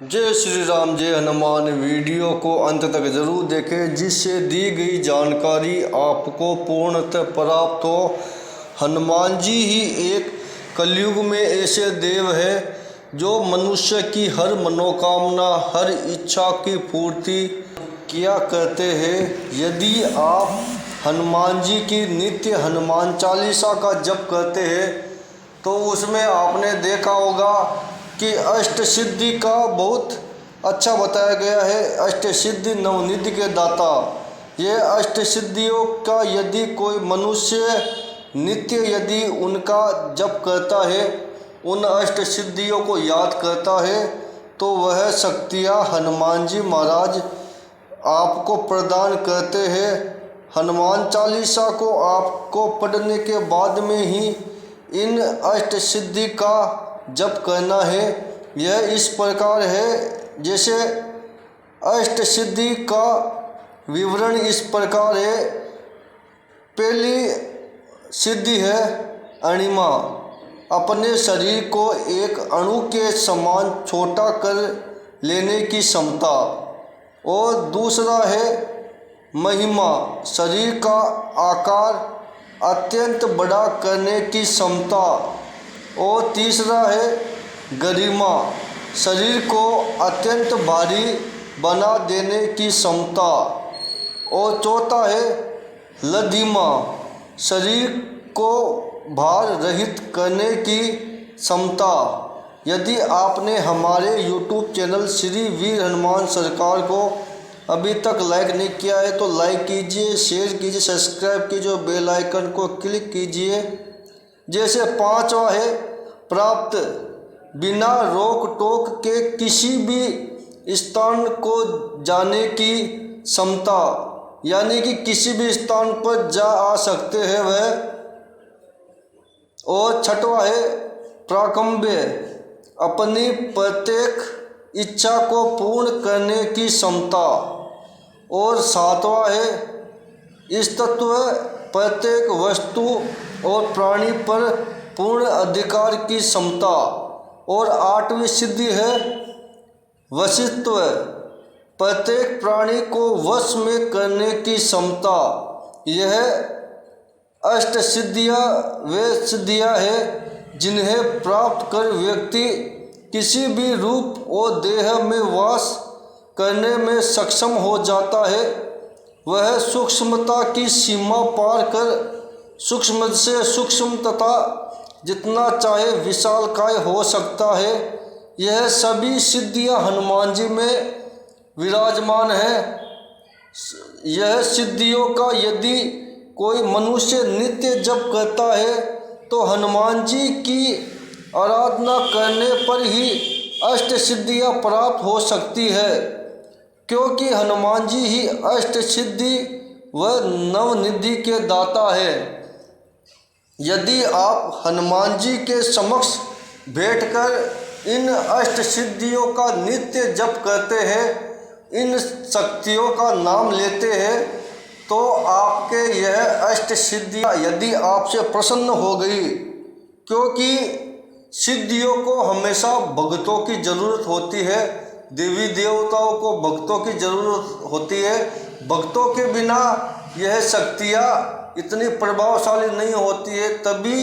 जय श्री राम, जय हनुमान। वीडियो को अंत तक जरूर देखें जिससे दी गई जानकारी आपको पूर्णतः प्राप्त हो। हनुमान जी ही एक कलयुग में ऐसे देव है जो मनुष्य की हर मनोकामना, हर इच्छा की पूर्ति किया करते हैं। यदि आप हनुमान जी की नित्य हनुमान चालीसा का जप करते हैं तो उसमें आपने देखा होगा कि अष्ट सिद्धि का बहुत अच्छा बताया गया है। अष्ट सिद्धि नवनिधि के दाता। ये अष्ट सिद्धियों का यदि कोई मनुष्य नित्य यदि उनका जप करता है, उन अष्ट सिद्धियों को याद करता है, तो वह शक्तियाँ हनुमान जी महाराज आपको प्रदान करते हैं। हनुमान चालीसा को आपको पढ़ने के बाद में ही इन अष्ट सिद्धि का जप करना है। यह इस प्रकार है, जैसे अष्ट सिद्धि का विवरण इस प्रकार है। पहली सिद्धि है अणिमा, अपने शरीर को एक अणु के समान छोटा कर लेने की क्षमता। और दूसरा है महिमा, शरीर का आकार अत्यंत बड़ा करने की क्षमता। और तीसरा है गरिमा, शरीर को अत्यंत भारी बना देने की क्षमता। और चौथा है लधिमा, शरीर को भार रहित करने की क्षमता। यदि आपने हमारे YouTube चैनल श्री वीर हनुमान सरकार को अभी तक लाइक नहीं किया है तो लाइक कीजिए, शेयर कीजिए, सब्सक्राइब कीजिए, बेल आइकन को क्लिक कीजिए। जैसे पांचवा है प्राप्त, बिना रोक टोक के किसी भी स्थान को जाने की क्षमता, यानी कि किसी भी स्थान पर जा आ सकते हैं वह। और छठवा है प्राकंभ्य, अपनी प्रत्येक इच्छा को पूर्ण करने की क्षमता। और सातवां है इस तत्व, प्रत्येक वस्तु और प्राणी पर पूर्ण अधिकार की क्षमता। और आठवीं सिद्धि है वशित्व, प्रत्येक प्राणी को वश में करने की क्षमता। यह अष्ट सिद्धियाँ वे सिद्धियाँ हैं जिन्हें प्राप्त कर व्यक्ति किसी भी रूप और देह में वास करने में सक्षम हो जाता है। वह सूक्ष्मता की सीमा पार कर सूक्ष्म से सूक्ष्म तथा जितना चाहे विशालकाय हो सकता है। यह सभी सिद्धियां हनुमान जी में विराजमान है। यह सिद्धियों का यदि कोई मनुष्य नित्य जप करता है तो हनुमान जी की आराधना करने पर ही अष्ट सिद्धियां प्राप्त हो सकती है, क्योंकि हनुमान जी ही अष्ट सिद्धि व नवनिधि के दाता है। यदि आप हनुमान जी के समक्ष बैठकर इन अष्ट सिद्धियों का नित्य जप करते हैं, इन शक्तियों का नाम लेते हैं, तो आपके यह अष्ट सिद्धियाँ यदि आपसे प्रसन्न हो गई, क्योंकि सिद्धियों को हमेशा भक्तों की ज़रूरत होती है, देवी देवताओं को भक्तों की ज़रूरत होती है। भक्तों के बिना यह शक्तियाँ इतनी प्रभावशाली नहीं होती है। तभी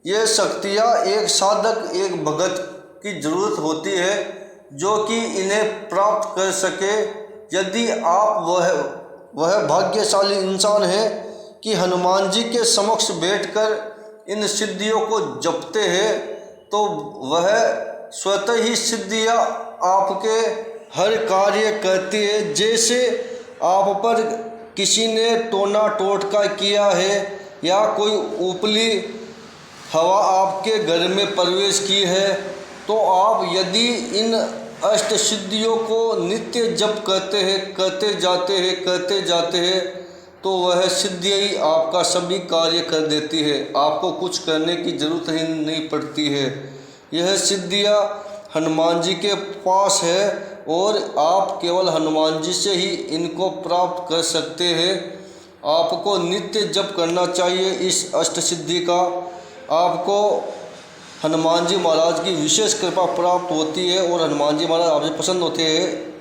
यह शक्तियाँ एक साधक, एक भगत की ज़रूरत होती है जो कि इन्हें प्राप्त कर सके। यदि आप वह भाग्यशाली इंसान है कि हनुमान जी के समक्ष बैठकर इन सिद्धियों को जपते हैं, तो वह स्वतः ही सिद्धियाँ आपके हर कार्य करती है। जैसे आप पर किसी ने टोना टोटका किया है या कोई ऊपरी हवा आपके घर में प्रवेश की है, तो आप यदि इन अष्ट सिद्धियों को नित्य जप करते हैं, करते जाते हैं, तो वह सिद्धि ही आपका सभी कार्य कर देती है। आपको कुछ करने की ज़रूरत ही नहीं पड़ती है। यह सिद्धियाँ हनुमान जी के पास है और आप केवल हनुमान जी से ही इनको प्राप्त कर सकते हैं। आपको नित्य जप करना चाहिए इस अष्ट सिद्धि का। आपको हनुमान जी महाराज की विशेष कृपा प्राप्त होती है और हनुमान जी महाराज आपसे प्रसन्न होते हैं।